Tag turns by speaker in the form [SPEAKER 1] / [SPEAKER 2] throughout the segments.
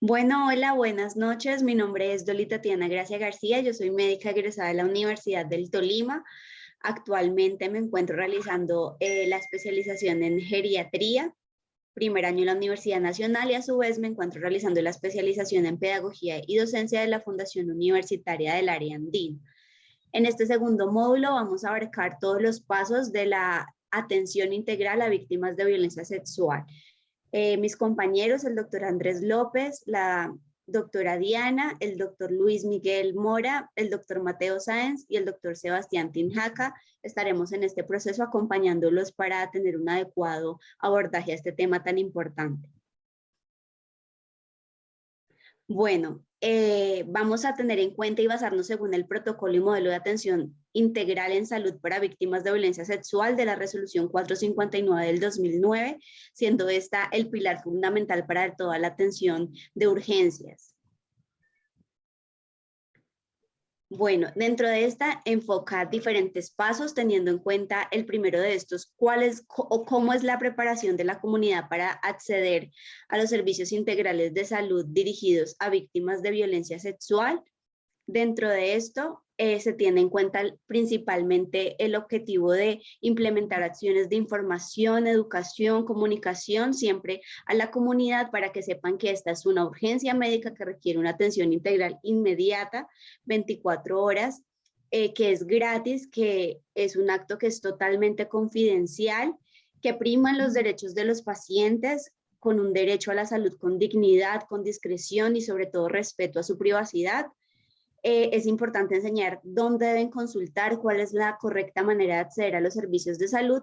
[SPEAKER 1] Bueno, hola, buenas noches. Mi nombre es Dolly Tatiana Gracia García. Yo soy médica egresada de la Universidad del Tolima. Actualmente me encuentro realizando la especialización en geriatría, primer año en la Universidad Nacional, y a su vez me encuentro realizando la especialización en pedagogía y docencia de la Fundación Universitaria del Área Andina. En este segundo módulo vamos a abarcar todos los pasos de la atención integral a víctimas de violencia sexual. Mis compañeros, el doctor Andrés López, la doctora Diana, el doctor Luis Miguel Mora, el doctor Mateo Sáenz y el doctor Sebastián Tinjaca, estaremos en este proceso acompañándolos para tener un adecuado abordaje a este tema tan importante. Bueno, vamos a tener en cuenta y basarnos según el protocolo y modelo de atención integral en salud para víctimas de violencia sexual de la resolución 459 del 2009, siendo esta el pilar fundamental para toda la atención de urgencias. Bueno, dentro de esta enfoca diferentes pasos, teniendo en cuenta el primero de estos, cuál es o cómo es la preparación de la comunidad para acceder a los servicios integrales de salud dirigidos a víctimas de violencia sexual. Dentro de esto se tiene en cuenta principalmente el objetivo de implementar acciones de información, educación, comunicación, siempre a la comunidad para que sepan que esta es una urgencia médica que requiere una atención integral inmediata, 24 horas, que es gratis, que es un acto que es totalmente confidencial, que priman los derechos de los pacientes con un derecho a la salud con dignidad, con discreción y sobre todo respeto a su privacidad. Es importante enseñar dónde deben consultar, cuál es la correcta manera de acceder a los servicios de salud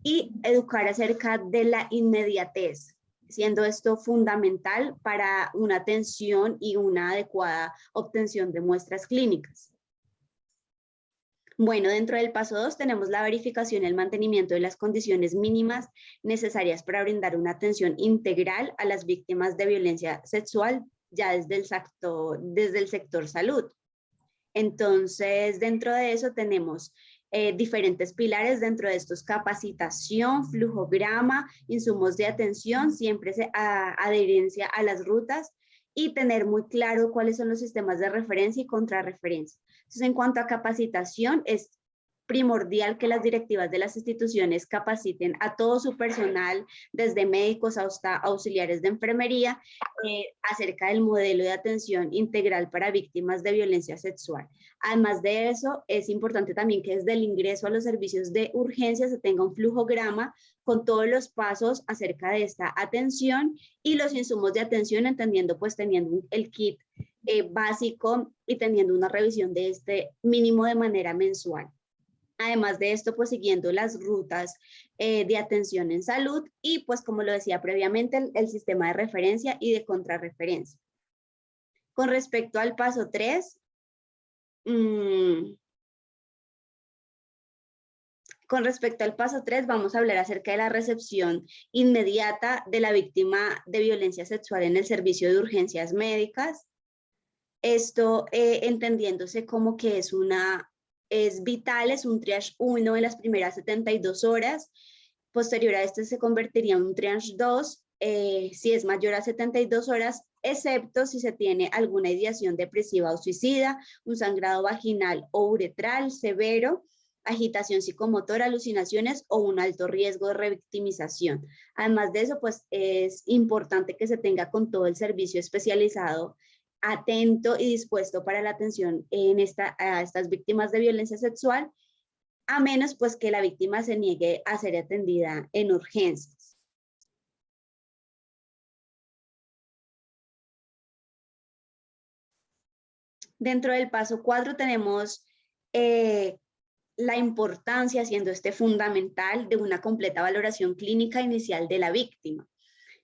[SPEAKER 1] y educar acerca de la inmediatez, siendo esto fundamental para una atención y una adecuada obtención de muestras clínicas. Bueno, dentro del paso 2 tenemos la verificación y el mantenimiento de las condiciones mínimas necesarias para brindar una atención integral a las víctimas de violencia sexual ya desde el sector salud. Entonces, dentro de eso tenemos diferentes pilares, dentro de estos capacitación, flujograma, insumos de atención, siempre adherencia a las rutas y tener muy claro cuáles son los sistemas de referencia y contrarreferencia. Entonces, en cuanto a capacitación, es primordial que las directivas de las instituciones capaciten a todo su personal, desde médicos hasta auxiliares de enfermería, acerca del modelo de atención integral para víctimas de violencia sexual. Además de eso, es importante también que desde el ingreso a los servicios de urgencia se tenga un flujograma con todos los pasos acerca de esta atención y los insumos de atención, entendiendo pues teniendo el kit básico y teniendo una revisión de este mínimo de manera mensual. Además de esto, pues siguiendo las rutas de atención en salud y pues como lo decía previamente, el sistema de referencia y de contrarreferencia. Con respecto al paso 3, vamos a hablar acerca de la recepción inmediata de la víctima de violencia sexual en el servicio de urgencias médicas. Esto entendiéndose como que es vital, es un triage 1 en las primeras 72 horas. Posterior a este se convertiría en un triage 2 si es mayor a 72 horas, excepto si se tiene alguna ideación depresiva o suicida, un sangrado vaginal o uretral severo, agitación psicomotora, alucinaciones o un alto riesgo de revictimización. Además de eso, pues es importante que se tenga con todo el servicio especializado atento y dispuesto para la atención a estas víctimas de violencia sexual, a menos pues que la víctima se niegue a ser atendida en urgencias. Dentro del paso 4 tenemos la importancia, siendo este fundamental, de una completa valoración clínica inicial de la víctima.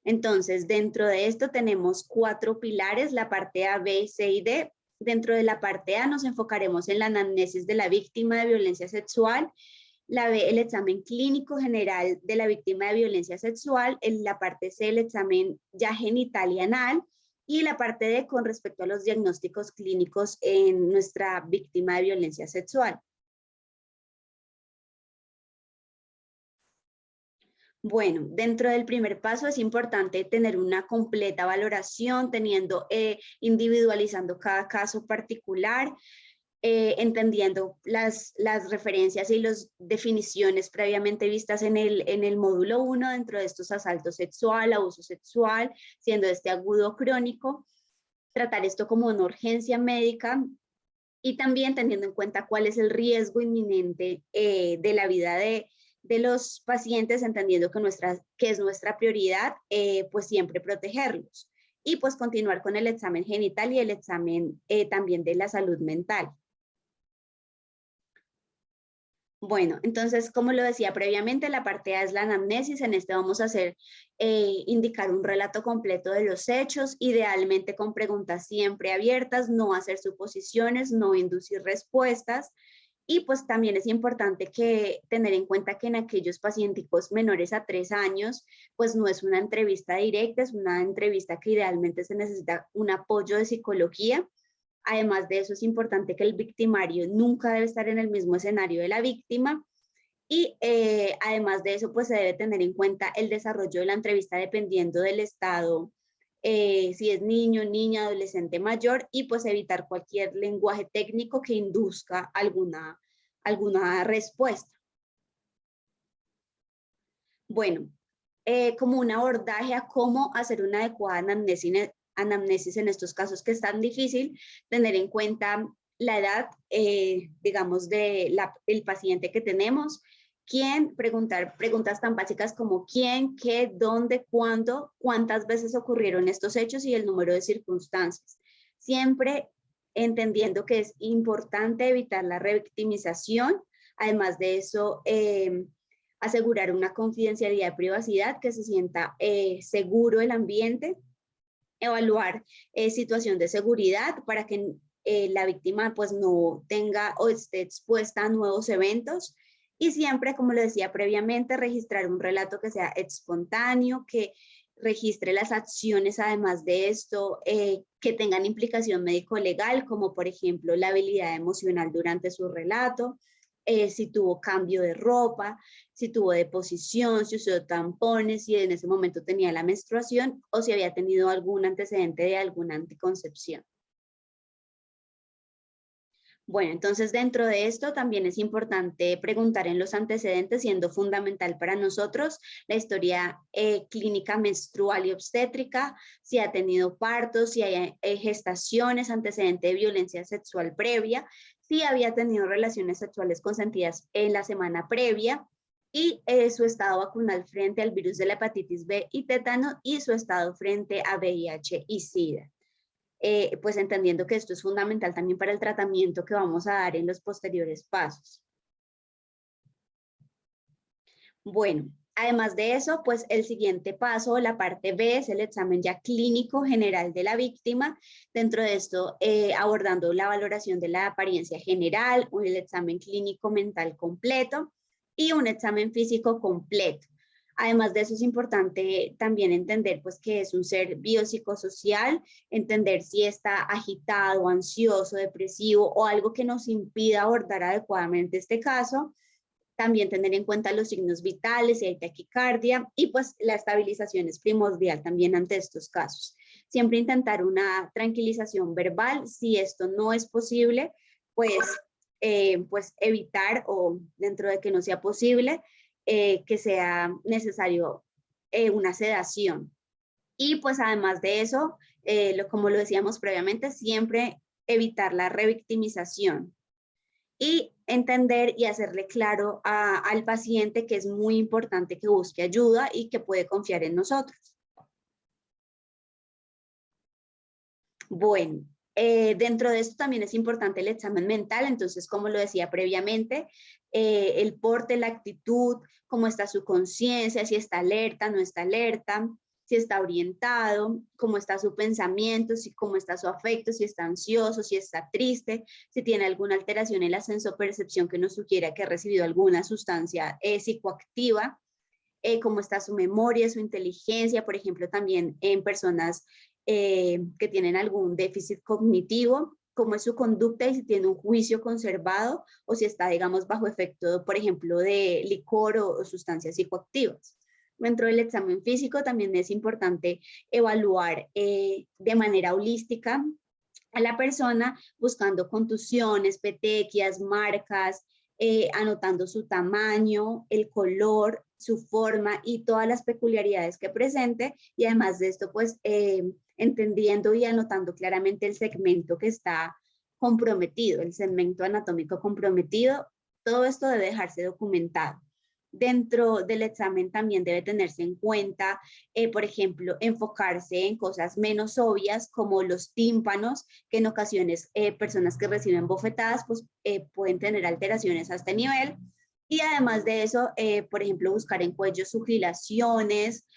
[SPEAKER 1] Entonces, dentro de esto tenemos 4 pilares, la parte A, B, C y D. Dentro de la parte A nos enfocaremos en la anamnesis de la víctima de violencia sexual, la B, el examen clínico general de la víctima de violencia sexual, en la parte C, el examen ya genital y anal, y la parte D con respecto a los diagnósticos clínicos en nuestra víctima de violencia sexual. Bueno, dentro del primer paso es importante tener una completa valoración, individualizando cada caso particular, entendiendo las referencias y las definiciones previamente vistas en el módulo 1 dentro de estos asalto sexual, abuso sexual, siendo este agudo o crónico, tratar esto como una urgencia médica y también teniendo en cuenta cuál es el riesgo inminente de la vida de los pacientes, entendiendo que es nuestra prioridad, pues siempre protegerlos. Y pues continuar con el examen genital y el examen también de la salud mental. Bueno, entonces, como lo decía previamente, la parte A es la anamnesis. En este vamos a indicar un relato completo de los hechos, idealmente con preguntas siempre abiertas, no hacer suposiciones, no inducir respuestas. Y pues también es importante tener en cuenta que en aquellos pacientes menores a 3 años, pues no es una entrevista directa, es una entrevista que idealmente se necesita un apoyo de psicología. Además de eso, es importante que el victimario nunca debe estar en el mismo escenario de la víctima y además de eso, pues se debe tener en cuenta el desarrollo de la entrevista dependiendo del estado, si es niño, niña, adolescente, mayor, y pues evitar cualquier lenguaje técnico que induzca alguna respuesta. Bueno, como un abordaje a cómo hacer una adecuada anamnesis en estos casos que es tan difícil, tener en cuenta la edad, digamos, el paciente que tenemos, preguntar preguntas tan básicas como quién, qué, dónde, cuándo, cuántas veces ocurrieron estos hechos y el número de circunstancias. Siempre entendiendo que es importante evitar la revictimización. Además de eso, asegurar una confidencialidad y privacidad, que se sienta seguro el ambiente, evaluar situación de seguridad para que la víctima pues no tenga o esté expuesta a nuevos eventos y siempre, como lo decía previamente, registrar un relato que sea espontáneo, que registre las acciones además de esto, que tengan implicación médico-legal, como por ejemplo la habilidad emocional durante su relato, si tuvo cambio de ropa, si tuvo deposición, si usó tampones, si en ese momento tenía la menstruación o si había tenido algún antecedente de alguna anticoncepción. Bueno, entonces dentro de esto también es importante preguntar en los antecedentes, siendo fundamental para nosotros la historia clínica menstrual y obstétrica, si ha tenido partos, si hay gestaciones, antecedente de violencia sexual previa, si había tenido relaciones sexuales consentidas en la semana previa y su estado vacunal frente al virus de la hepatitis B y tétano y su estado frente a VIH y SIDA. Pues entendiendo que esto es fundamental también para el tratamiento que vamos a dar en los posteriores pasos. Bueno, además de eso, pues el siguiente paso, la parte B, es el examen ya clínico general de la víctima. Dentro de esto, abordando la valoración de la apariencia general, el examen clínico mental completo y un examen físico completo. Además de eso, es importante también entender pues, que es un ser biopsicosocial, entender si está agitado, ansioso, depresivo o algo que nos impida abordar adecuadamente este caso. También tener en cuenta los signos vitales, si hay taquicardia y pues la estabilización es primordial también ante estos casos. Siempre intentar una tranquilización verbal. Si esto no es posible, pues evitar o dentro de que no sea posible, que sea necesario una sedación. Y pues además de eso, como lo decíamos previamente, siempre evitar la revictimización y entender y hacerle claro al paciente que es muy importante que busque ayuda y que puede confiar en nosotros. Bueno, dentro de esto también es importante el examen mental, entonces como lo decía previamente, el porte, la actitud, cómo está su conciencia, si está alerta, no está alerta, si está orientado, cómo está su pensamiento, cómo está su afecto, si está ansioso, si está triste, si tiene alguna alteración en la sensopercepción que nos sugiera que ha recibido alguna sustancia psicoactiva, cómo está su memoria, su inteligencia, por ejemplo, también en personas que tienen algún déficit cognitivo, cómo es su conducta y si tiene un juicio conservado o si está, digamos, bajo efecto, por ejemplo, de licor o sustancias psicoactivas. Dentro del examen físico también es importante evaluar de manera holística a la persona, buscando contusiones, petequias, marcas, anotando su tamaño, el color, su forma y todas las peculiaridades que presente, y además de esto, pues entendiendo y anotando claramente el segmento que está comprometido, el segmento anatómico comprometido. Todo esto debe dejarse documentado. Dentro del examen también debe tenerse en cuenta, por ejemplo, enfocarse en cosas menos obvias como los tímpanos, que en ocasiones personas que reciben bofetadas pues, pueden tener alteraciones a este nivel. Y además de eso, por ejemplo, buscar en cuello sugilaciones,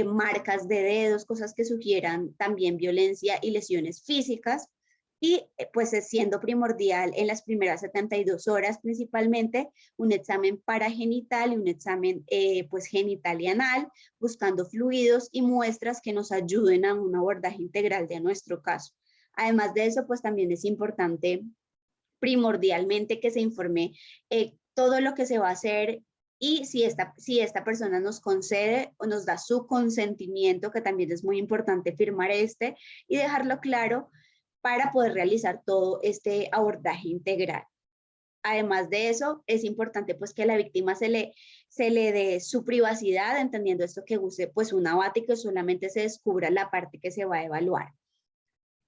[SPEAKER 1] marcas de dedos, cosas que sugieran también violencia y lesiones físicas. Y pues siendo primordial en las primeras 72 horas principalmente un examen paragenital y un examen pues genital y anal, buscando fluidos y muestras que nos ayuden a un abordaje integral de nuestro caso. Además de eso, pues también es importante primordialmente que se informe todo lo que se va a hacer y si esta persona nos concede o nos da su consentimiento, que también es muy importante firmar y dejarlo claro para poder realizar todo este abordaje integral. Además de eso, es importante pues que a la víctima se le dé su privacidad, entendiendo esto que use pues una bata y que solamente se descubra la parte que se va a evaluar.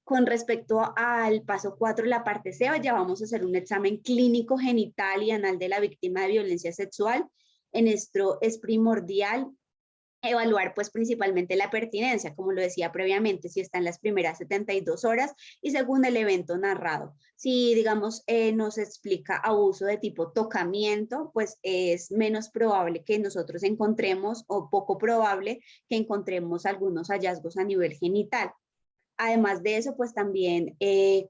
[SPEAKER 1] Con respecto al paso 4, la parte C, ya vamos a hacer un examen clínico genital y anal de la víctima de violencia sexual. En esto es primordial evaluar pues principalmente la pertinencia, como lo decía previamente, si está en las primeras 72 horas y según el evento narrado. Si digamos nos explica abuso de tipo tocamiento, pues es menos probable que nosotros encontremos o poco probable que encontremos algunos hallazgos a nivel genital. Además de eso, pues también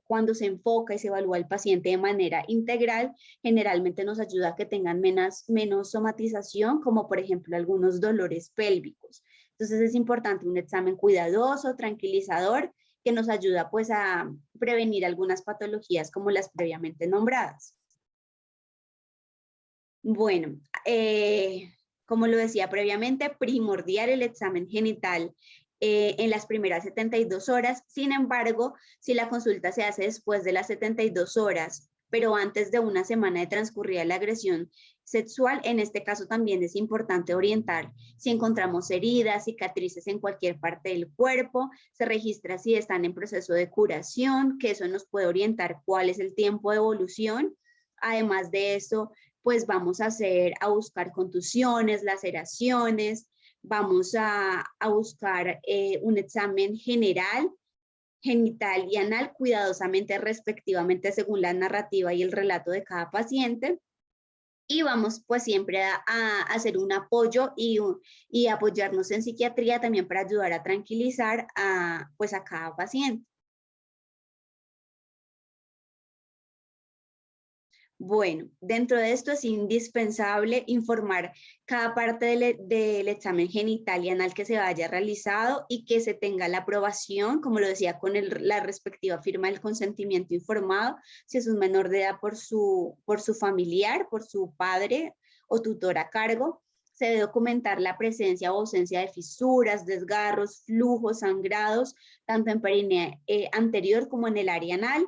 [SPEAKER 1] cuando se enfoca y se evalúa al paciente de manera integral, generalmente nos ayuda a que tengan menos somatización, como por ejemplo algunos dolores pélvicos. Entonces es importante un examen cuidadoso, tranquilizador, que nos ayuda pues a prevenir algunas patologías como las previamente nombradas. Bueno, como lo decía previamente, primordial el examen genital en las primeras 72 horas. Sin embargo, si la consulta se hace después de las 72 horas, pero antes de una semana de transcurrida la agresión sexual, en este caso también es importante orientar si encontramos heridas, cicatrices en cualquier parte del cuerpo, se registra si están en proceso de curación, que eso nos puede orientar cuál es el tiempo de evolución. Además de eso, pues vamos a buscar contusiones, laceraciones, vamos a buscar un examen general, genital y anal, cuidadosamente, respectivamente, según la narrativa y el relato de cada paciente. Y vamos pues siempre a hacer un apoyo y apoyarnos en psiquiatría también para ayudar a tranquilizar pues a cada paciente. Bueno, dentro de esto es indispensable informar cada parte del examen genital y anal que se haya realizado y que se tenga la aprobación, como lo decía, con la respectiva firma del consentimiento informado, si es un menor de edad por su familiar, por su padre o tutor a cargo. Se debe documentar la presencia o ausencia de fisuras, desgarros, flujos, sangrados, tanto en perinea anterior como en el área anal.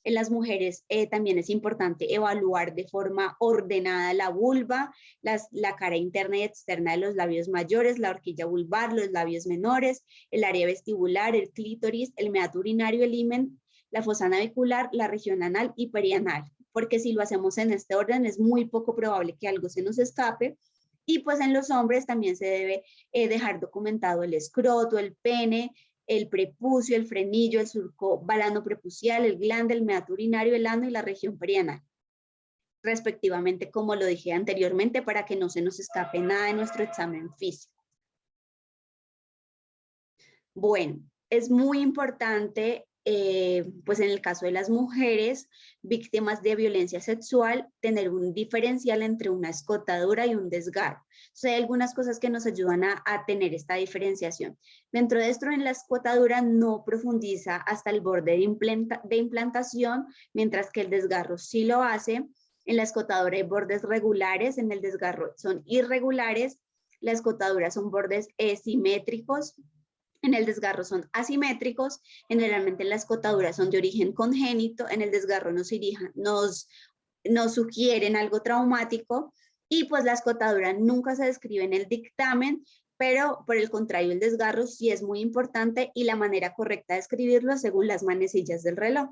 [SPEAKER 1] En las mujeres también es importante evaluar de forma ordenada la vulva, la cara interna y externa de los labios mayores, la horquilla vulvar, los labios menores, el área vestibular, el clítoris, el meato urinario, el himen, la fosa navicular, la región anal y perianal, porque si lo hacemos en este orden es muy poco probable que algo se nos escape. Y pues en los hombres también se debe dejar documentado el escroto, el pene, el prepucio, el frenillo, el surco balano prepucial, el glande, el meato urinario, el ano y la región perianal, respectivamente, como lo dije anteriormente, para que no se nos escape nada de nuestro examen físico. Bueno, es muy importante, pues en el caso de las mujeres víctimas de violencia sexual, tener un diferencial entre una escotadura y un desgarro. O sea, hay algunas cosas que nos ayudan a tener esta diferenciación. Dentro de esto, en la escotadura no profundiza hasta el borde de implantación, mientras que el desgarro sí lo hace. En la escotadura hay bordes regulares, en el desgarro son irregulares. La escotadura son bordes simétricos, en el desgarro son asimétricos, generalmente las escotaduras son de origen congénito, en el desgarro nos sugieren algo traumático, y pues la escotadura nunca se describe en el dictamen, pero por el contrario el desgarro sí es muy importante y la manera correcta de escribirlo según las manecillas del reloj.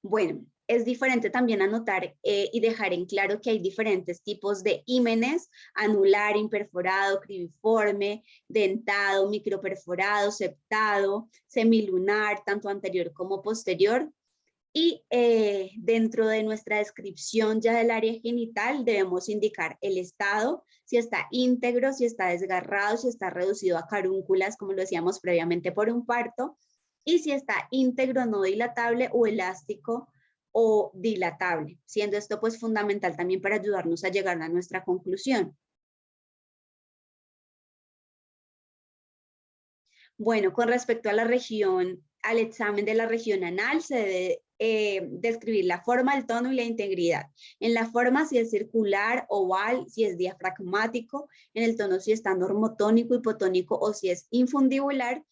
[SPEAKER 1] Bueno, es diferente también anotar y dejar en claro que hay diferentes tipos de ímenes: anular, imperforado, cribiforme, dentado, microperforado, septado, semilunar, tanto anterior como posterior. Y dentro de nuestra descripción ya del área genital debemos indicar el estado, si está íntegro, si está desgarrado, si está reducido a carúnculas, como lo decíamos previamente, por un parto, y si está íntegro, no dilatable, o elástico o dilatable, siendo esto pues fundamental también para ayudarnos a llegar a nuestra conclusión. Bueno, con respecto a la región, al examen de la región anal, se debe describir la forma, el tono y la integridad. En la forma, si es circular, oval, si es diafragmático; en el tono, si está normotónico, hipotónico o si es infundibular.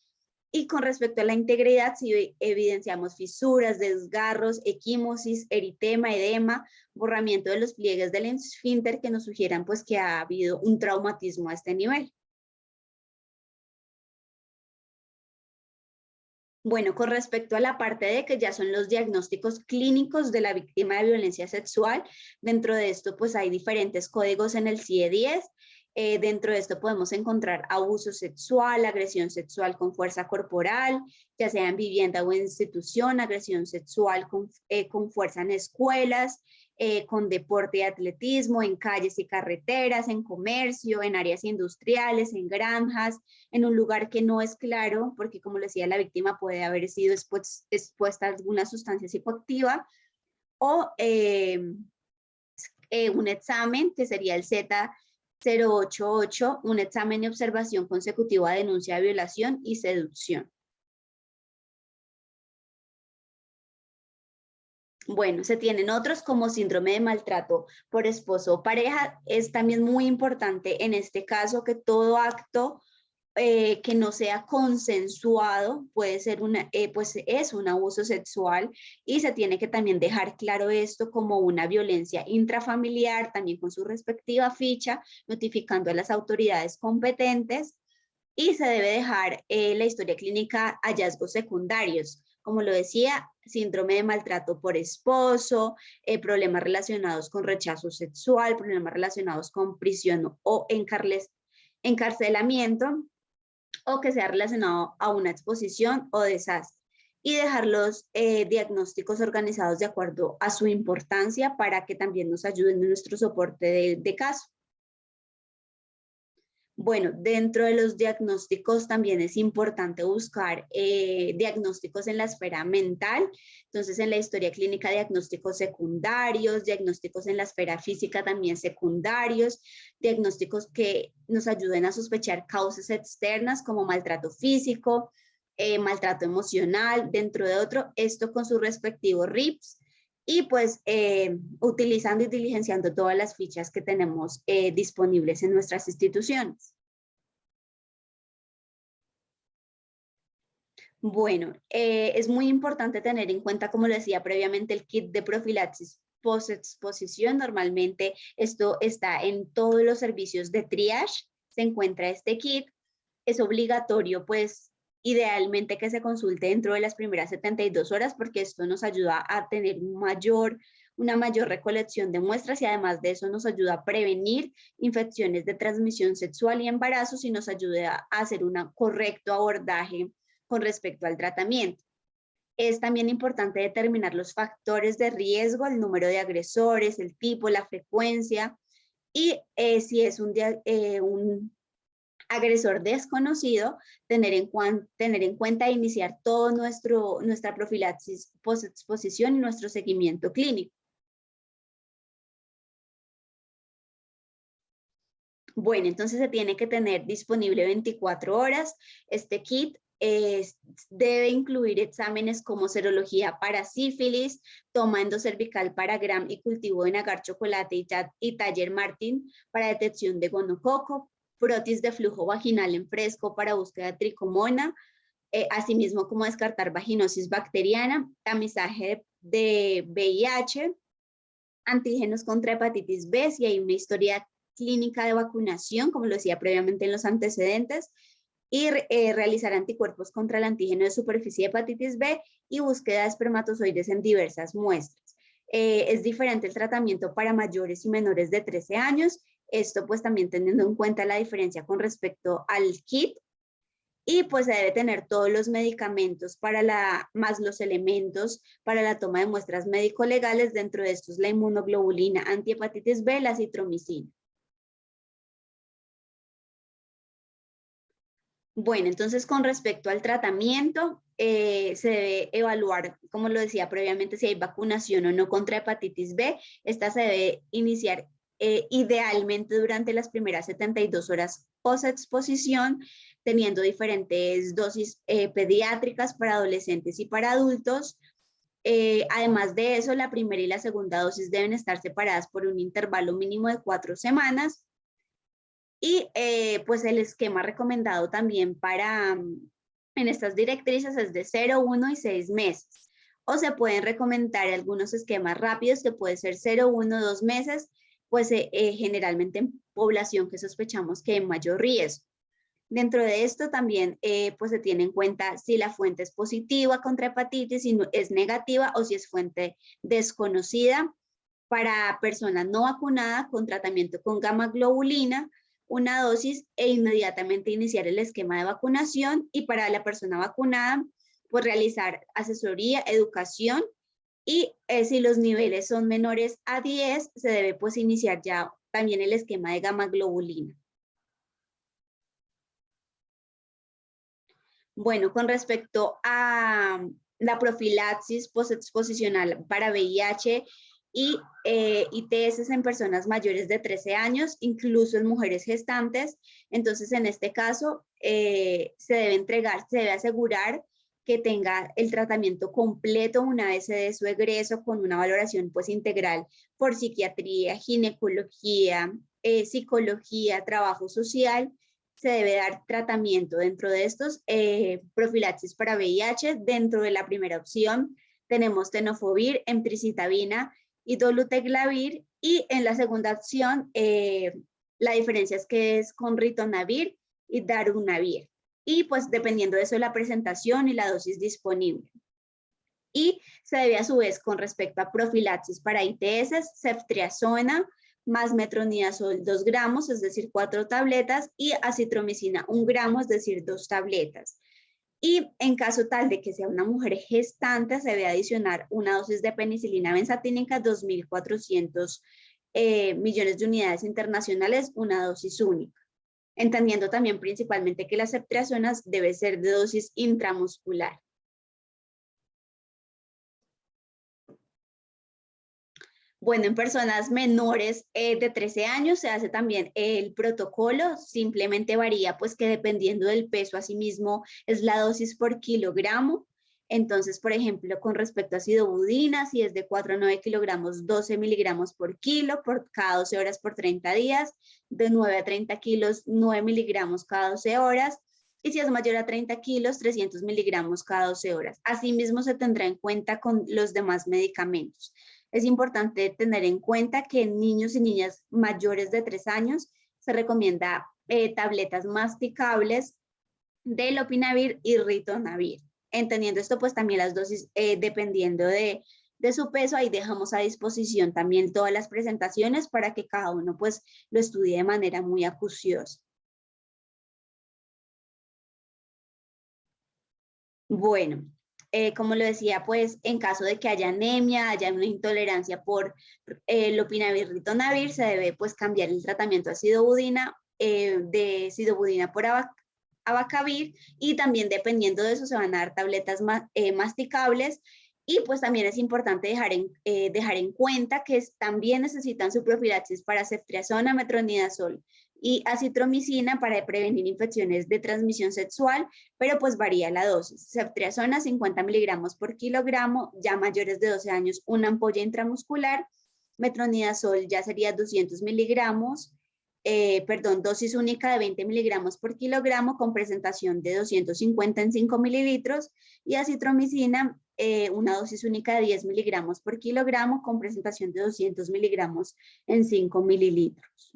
[SPEAKER 1] Y con respecto a la integridad, si evidenciamos fisuras, desgarros, equimosis, eritema, edema, borramiento de los pliegues del esfínter que nos sugieran pues que ha habido un traumatismo a este nivel. Bueno, con respecto a la parte de que ya son los diagnósticos clínicos de la víctima de violencia sexual, dentro de esto pues hay diferentes códigos en el CIE-10. Dentro de esto podemos encontrar abuso sexual, agresión sexual con fuerza corporal, ya sea en vivienda o en institución; agresión sexual con fuerza en escuelas, con deporte y atletismo, en calles y carreteras, en comercio, en áreas industriales, en granjas, en un lugar que no es claro, porque como le decía, la víctima puede haber sido expuesta a alguna sustancia psicoactiva, o un examen que sería el Z088, un examen de observación consecutivo a denuncia de violación y seducción. Bueno, se tienen otros como síndrome de maltrato por esposo o pareja. Es también muy importante en este caso que todo acto que no sea consensuado puede ser pues es un abuso sexual, y se tiene que también dejar claro esto como una violencia intrafamiliar, también con su respectiva ficha, notificando a las autoridades competentes. Y se debe dejar la historia clínica hallazgos secundarios, como lo decía, síndrome de maltrato por esposo, problemas relacionados con rechazo sexual, problemas relacionados con prisión o encarcelamiento, o que sea relacionado a una exposición o desastre. Y dejar los diagnósticos organizados de acuerdo a su importancia para que también nos ayuden en nuestro soporte de caso. Bueno, dentro de los diagnósticos también es importante buscar diagnósticos en la esfera mental. Entonces, en la historia clínica, diagnósticos secundarios, diagnósticos en la esfera física también secundarios, diagnósticos que nos ayuden a sospechar causas externas como maltrato físico, maltrato emocional, dentro de otro, esto con sus respectivos RIPS. Y pues utilizando y diligenciando todas las fichas que tenemos disponibles en nuestras instituciones. Bueno, es muy importante tener en cuenta, como lo decía previamente, el kit de profilaxis post-exposición. Normalmente esto está en todos los servicios de triage, se encuentra este kit. Es obligatorio, pues, idealmente que se consulte dentro de las primeras 72 horas, porque esto nos ayuda a tener una mayor recolección de muestras, y además de eso nos ayuda a prevenir infecciones de transmisión sexual y embarazos, y nos ayuda a hacer un correcto abordaje con respecto al tratamiento. Es también importante determinar los factores de riesgo, el número de agresores, el tipo, la frecuencia, y si es un agresor desconocido, tener en cuenta e iniciar todo nuestra profilaxis post-exposición y nuestro seguimiento clínico. Bueno, entonces se tiene que tener disponible 24 horas este kit. debe incluir exámenes como serología para sífilis, toma endocervical para Gram y cultivo de agar chocolate y Taller Martin para detección de gonococo, frotis de flujo vaginal en fresco para búsqueda de tricomona, asimismo como descartar vaginosis bacteriana, tamizaje de VIH, antígenos contra hepatitis B, si hay una historia clínica de vacunación, como lo decía previamente en los antecedentes, y realizar anticuerpos contra el antígeno de superficie de hepatitis B y búsqueda de espermatozoides en diversas muestras. Es diferente el tratamiento para mayores y menores de 13 años, esto pues también teniendo en cuenta la diferencia con respecto al kit, y pues se debe tener todos los medicamentos más los elementos para la toma de muestras médico-legales, dentro de estos la inmunoglobulina antihepatitis B, la citromicina. Bueno, entonces con respecto al tratamiento, se debe evaluar, como lo decía previamente, si hay vacunación o no contra hepatitis B. Esta se debe iniciar idealmente durante las primeras 72 horas post-exposición, teniendo diferentes dosis pediátricas para adolescentes y para adultos. Además de eso, la primera y la segunda dosis deben estar separadas por un intervalo mínimo de 4 semanas. Y pues el esquema recomendado también en estas directrices es de 0, 1 y 6 meses. O se pueden recomendar algunos esquemas rápidos que puede ser 0, 1, 2 meses, pues generalmente en población que sospechamos que hay mayor riesgo. Dentro de esto también pues se tiene en cuenta si la fuente es positiva contra hepatitis, si es negativa o si es fuente desconocida. Para personas no vacunadas con tratamiento con gamma globulina, una dosis e inmediatamente iniciar el esquema de vacunación, y para la persona vacunada, pues realizar asesoría, educación, y si los niveles son menores a 10, se debe pues iniciar ya también el esquema de gamma globulina. Bueno, con respecto a la profilaxis postexposicional para VIH y ITS en personas mayores de 13 años, incluso en mujeres gestantes. Entonces, en este caso, se debe asegurar que tenga el tratamiento completo una vez se dé su egreso, con una valoración pues integral por psiquiatría, ginecología, psicología, trabajo social. Se debe dar tratamiento dentro de estos, profilaxis para VIH. Dentro de la primera opción tenemos tenofovir, emtricitabina y dolutegravir, y en la segunda opción la diferencia es que es con ritonavir y darunavir, y pues dependiendo de eso la presentación y la dosis disponible. Y se debe a su vez, con respecto a profilaxis para ITS, ceftriaxona más metronidazol 2 gramos, es decir, 4 tabletas, y acitromicina 1 gramo, es decir, 2 tabletas. Y en caso tal de que sea una mujer gestante, se debe adicionar una dosis de penicilina benzatínica, 2.400 millones de unidades internacionales, una dosis única. Entendiendo también principalmente que las ceftriaxonas debe ser de dosis intramuscular. Bueno, en personas menores de 13 años se hace también el protocolo, simplemente varía pues que dependiendo del peso, asimismo es la dosis por kilogramo. Entonces, por ejemplo, con respecto a sidobudina, si es de 4 a 9 kilogramos, 12 miligramos por kilo por cada 12 horas por 30 días, de 9 a 30 kilos, 9 miligramos cada 12 horas, y si es mayor a 30 kilos, 300 miligramos cada 12 horas. Asimismo, se tendrá en cuenta con los demás medicamentos. Es importante tener en cuenta que en niños y niñas mayores de 3 años se recomienda tabletas masticables de lopinavir y ritonavir. Entendiendo esto, pues también las dosis, dependiendo de su peso, ahí dejamos a disposición también todas las presentaciones para que cada uno pues lo estudie de manera muy acuciosa. Bueno, como lo decía, pues en caso de que haya anemia, haya una intolerancia por lopinavir, ritonavir, se debe pues cambiar el tratamiento a sidobudina, de sidobudina por abacavir, y también dependiendo de eso se van a dar tabletas masticables. Y pues también es importante dejar en cuenta que también necesitan su profilaxis para ceftriaxona, metronidazol y acitromicina para prevenir infecciones de transmisión sexual, pero pues varía la dosis. Ceftriaxona 50 miligramos por kilogramo, ya mayores de 12 años una ampolla intramuscular. Metronidazol ya sería 200 miligramos, dosis única de 20 miligramos por kilogramo con presentación de 250 en 5 mililitros, y acitromicina, una dosis única de 10 miligramos por kilogramo con presentación de 200 miligramos en 5 mililitros.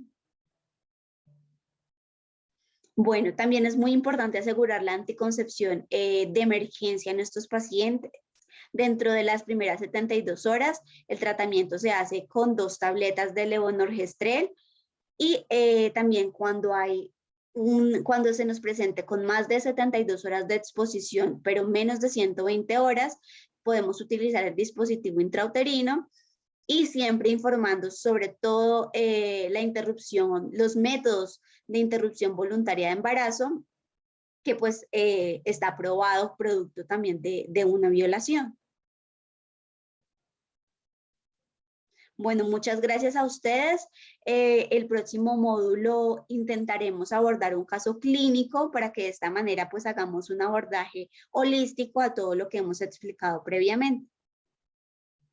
[SPEAKER 1] Bueno, también es muy importante asegurar la anticoncepción de emergencia en estos pacientes. Dentro de las primeras 72 horas, el tratamiento se hace con 2 tabletas de levonorgestrel, y también cuando se nos presente con más de 72 horas de exposición, pero menos de 120 horas, podemos utilizar el dispositivo intrauterino, y siempre informando sobre todo la interrupción, los métodos de interrupción voluntaria de embarazo, que pues está aprobado producto también de una violación. Bueno, muchas gracias a ustedes. El próximo módulo intentaremos abordar un caso clínico para que de esta manera pues hagamos un abordaje holístico a todo lo que hemos explicado previamente.